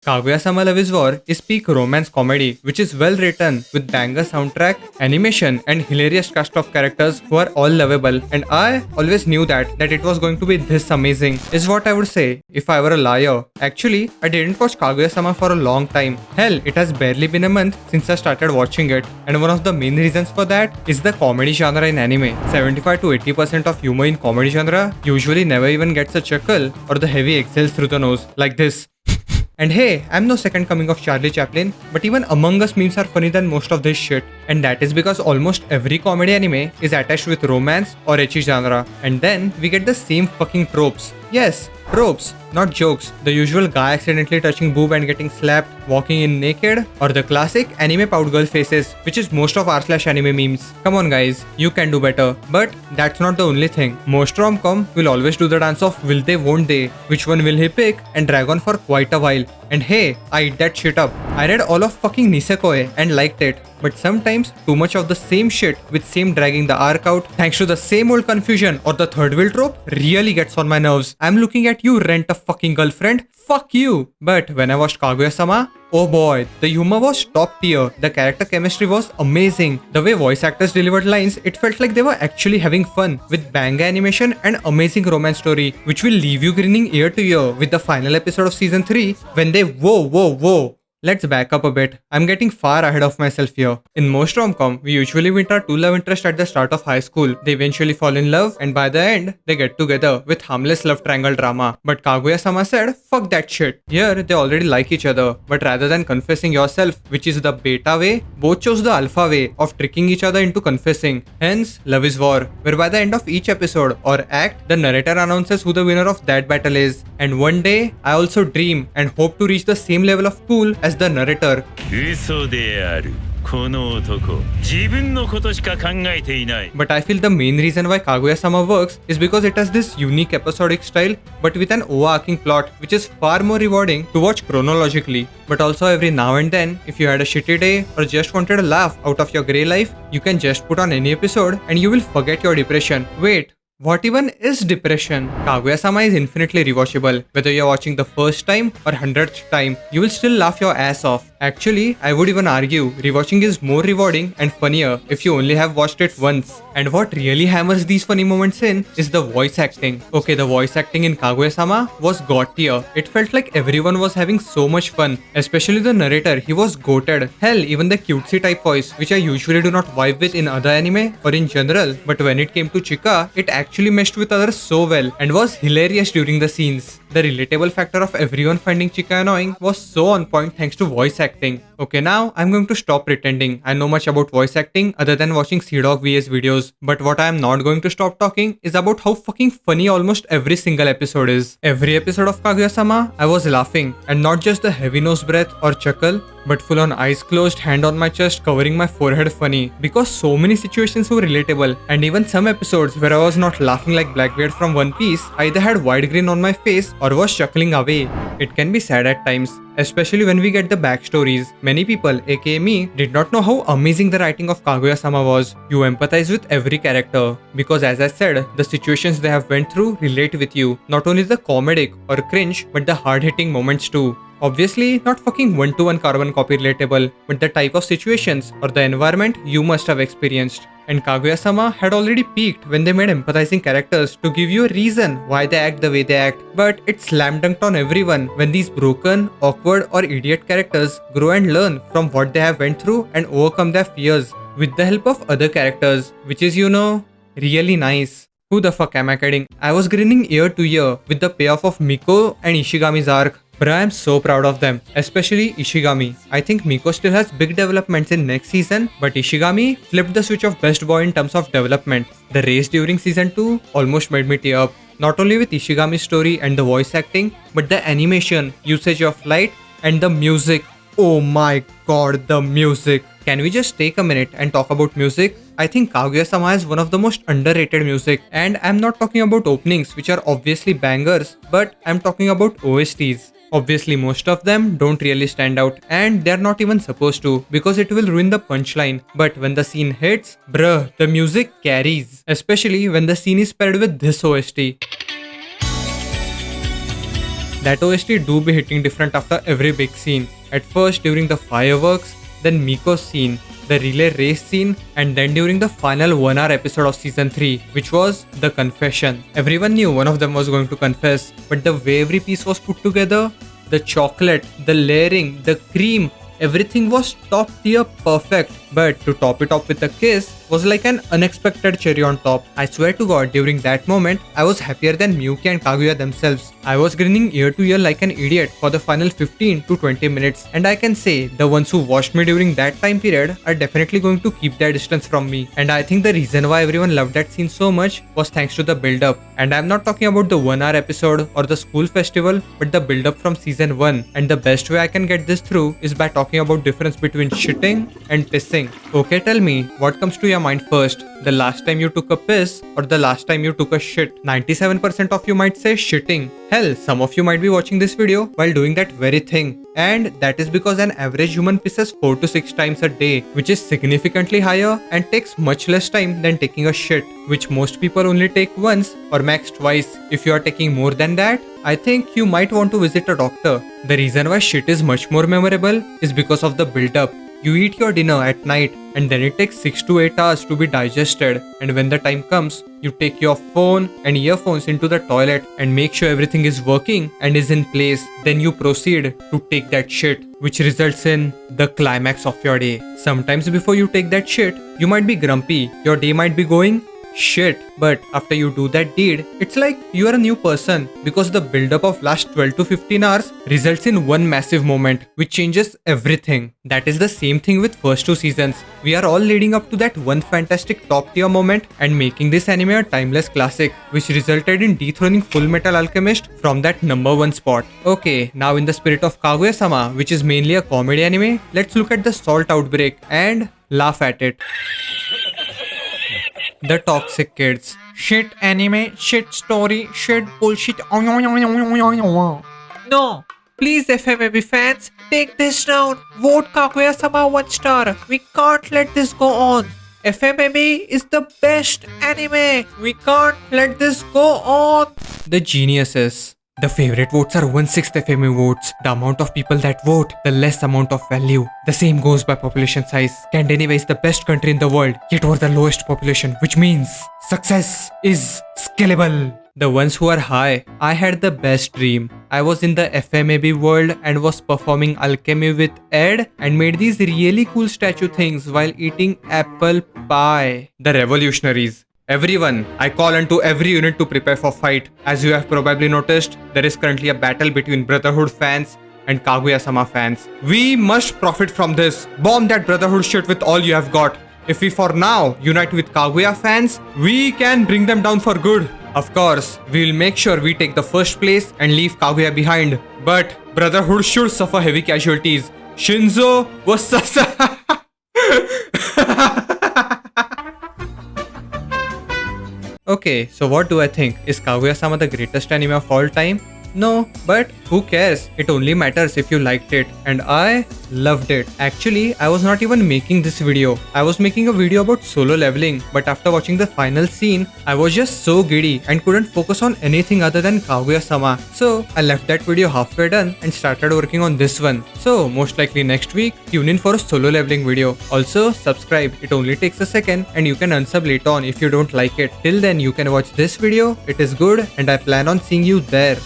Kaguya-sama Love is War is peak romance comedy, which is well written with banger soundtrack, animation, and hilarious cast of characters who are all lovable. And I always knew that it was going to be this amazing, is what I would say if I were a liar. Actually, I didn't watch Kaguya-sama for a long time. Hell, it has barely been a month since I started watching it, and one of the main reasons for that is the comedy genre in anime. 75 to 80% of humor in comedy genre usually never even gets a chuckle or the heavy exhales through the nose, like this. And hey, I'm no second coming of Charlie Chaplin, but even Among Us memes are funny than most of this shit. And that is because almost every comedy anime is attached with romance or ecchi genre. And then we get the same fucking tropes. Yes, tropes, not jokes. The usual guy accidentally touching boob and getting slapped, walking in naked, or the classic anime pout girl faces, which is most of r/anime memes. Come on guys, you can do better. But that's not the only thing. Most rom-com will always do the dance of will they won't they, which one will he pick, and drag on for quite a while. And hey, I eat that shit up. I read all of fucking Nisekoi and liked it. But sometimes too much of the same shit with same dragging the arc out thanks to the same old confusion or the third wheel trope really gets on my nerves. I'm looking at you, rent a fucking girlfriend. Fuck you. But when I watched Kaguya-sama, oh boy, the humor was top tier. The character chemistry was amazing. The way voice actors delivered lines, it felt like they were actually having fun with banger animation and amazing romance story, which will leave you grinning ear to ear with the final episode of season 3 when they whoa. Let's back up a bit. I'm getting far ahead of myself here. In most rom-com, we usually meet our two love interests at the start of high school. They eventually fall in love and by the end, they get together with harmless love triangle drama. But Kaguya-sama said, fuck that shit. Here, they already like each other. But rather than confessing yourself, which is the beta way, both chose the alpha way of tricking each other into confessing. Hence, Love is War, where by the end of each episode or act, the narrator announces who the winner of that battle is. And one day, I also dream and hope to reach the same level of cool as the narrator. 嘘であるこの男自分のことしか考えていない But I feel the main reason why Kaguya-sama works is because it has this unique episodic style but with an overarching plot which is far more rewarding to watch chronologically. But also every now and then, if you had a shitty day or just wanted a laugh out of your grey life, you can just put on any episode and you will forget your depression. Wait, what even is depression? Kaguya-sama is infinitely rewatchable. Whether you're watching the first time or 100th time, you will still laugh your ass off. Actually, I would even argue rewatching is more rewarding and funnier if you only have watched it once. And what really hammers these funny moments in is the voice acting. Okay, the voice acting in Kaguya-sama was god tier. It felt like everyone was having so much fun, especially the narrator. He was goated. Hell, even the cutesy type voice, which I usually do not vibe with in other anime or in general. But when it came to Chika, it actually meshed with others so well and was hilarious during the scenes. The relatable factor of everyone finding Chika annoying was so on point thanks to voice acting. Okay, now I'm going to stop pretending I know much about voice acting other than watching Dog VS videos. But what I am not going to stop talking is about how fucking funny almost every single episode is. Every episode of Kaguya-sama, I was laughing, and not just the heavy nose breath or chuckle, but full on eyes closed, hand on my chest, covering my forehead funny. Because so many situations were relatable, and even some episodes where I was not laughing like Blackbeard from One Piece, I either had wide grin on my face or was chuckling away. It can be sad at times, especially when we get the backstories. Many people, aka me, did not know how amazing the writing of Kaguya-sama was. You empathize with every character, because as I said, the situations they have went through relate with you. Not only the comedic or cringe, but the hard-hitting moments too. Obviously, not fucking one-to-one carbon copy relatable, but the type of situations or the environment you must have experienced. And Kaguya-sama had already peaked when they made empathizing characters to give you a reason why they act the way they act. But it slam dunked on everyone when these broken, awkward or idiot characters grow and learn from what they have went through and overcome their fears with the help of other characters, which is, really nice. Who the fuck am I kidding? I was grinning ear to ear with the payoff of Miko and Ishigami's arc. But I am so proud of them, especially Ishigami. I think Miko still has big developments in next season, but Ishigami flipped the switch of best boy in terms of development. The race during season 2 almost made me tear up, not only with Ishigami's story and the voice acting, but the animation, usage of light, and the music. Oh my god, the music. Can we just take a minute and talk about music? I think Kaguya-sama is one of the most underrated music, and I'm not talking about openings which are obviously bangers, but I'm talking about OSTs. Obviously, most of them don't really stand out, and they're not even supposed to because it will ruin the punchline. But when the scene hits, bruh, the music carries. Especially when the scene is paired with this OST. That OST do be hitting different after every big scene. At first during the fireworks, then Miko's scene, the relay race scene, and then during the final 1 hour episode of season 3, which was the confession. Everyone knew one of them was going to confess, but the way every piece was put together, the chocolate, the layering, the cream, everything was top tier perfect. But to top it off with a kiss was like an unexpected cherry on top. I swear to god, during that moment, I was happier than Miyuki and Kaguya themselves. I was grinning ear to ear like an idiot for the final 15 to 20 minutes, and I can say the ones who watched me during that time period are definitely going to keep their distance from me. And I think the reason why everyone loved that scene so much was thanks to the build up. And I'm not talking about the 1 hour episode or the school festival, but the build up from season 1. And the best way I can get this through is by talking about difference between shitting and pissing. Okay, tell me, what comes to your mind first? The last time you took a piss or the last time you took a shit? 97% of you might say shitting. Hell, some of you might be watching this video while doing that very thing. And that is because an average human pisses 4 to 6 times a day, which is significantly higher and takes much less time than taking a shit, which most people only take once or max twice. If you are taking more than that, I think you might want to visit a doctor. The reason why shit is much more memorable is because of the build-up. You eat your dinner at night and then it takes 6 to 8 hours to be digested, and when the time comes, you take your phone and earphones into the toilet and make sure everything is working and is in place. Then you proceed to take that shit, which results in the climax of your day. Sometimes before you take that shit, you might be grumpy, your day might be going shit, but after you do that deed, it's like you are a new person, because the build-up of last 12 to 15 hours results in one massive moment which changes everything. That is the same thing with first 2 seasons. We are all leading up to that one fantastic top tier moment and making this anime a timeless classic, which resulted in dethroning Full Metal Alchemist from that #1 spot. Okay, now in the spirit of Kaguya-sama, which is mainly a comedy anime, let's look at the salt outbreak and laugh at it. The toxic kids. Shit anime, shit story, shit bullshit. No, please FMAB fans, take this down. Vote Kaguya-sama 1 star. We can't let this go on. FMAB is the best anime. We can't let this go on. The geniuses. The favorite votes are 1/6 FMA votes. The amount of people that vote, the less amount of value. The same goes by population size. Scandinavia is the best country in the world, yet we're the lowest population, which means success is scalable. The ones who are high, I had the best dream. I was in the FMAB world and was performing alchemy with Ed and made these really cool statue things while eating apple pie. The revolutionaries. Everyone, I call on to every unit to prepare for fight. As you have probably noticed, there is currently a battle between Brotherhood fans and Kaguya-sama fans. We must profit from this. Bomb that Brotherhood shit with all you have got. If we for now unite with Kaguya fans, we can bring them down for good. Of course, we will make sure we take the first place and leave Kaguya behind. But Brotherhood should suffer heavy casualties. Shinzo was Okay, so what do I think? Is Kaguya-sama the greatest anime of all time? No, but who cares? It only matters if you liked it, and I loved it. Actually, I was not even making this video. I was making a video about solo leveling, but after watching the final scene, I was just so giddy and couldn't focus on anything other than Kaguya-sama. So I left that video halfway done and started working on this one. So most likely next week, tune in for a solo leveling video. Also, subscribe. It only takes a second and you can unsub later on if you don't like it. Till then, you can watch this video. It is good and I plan on seeing you there.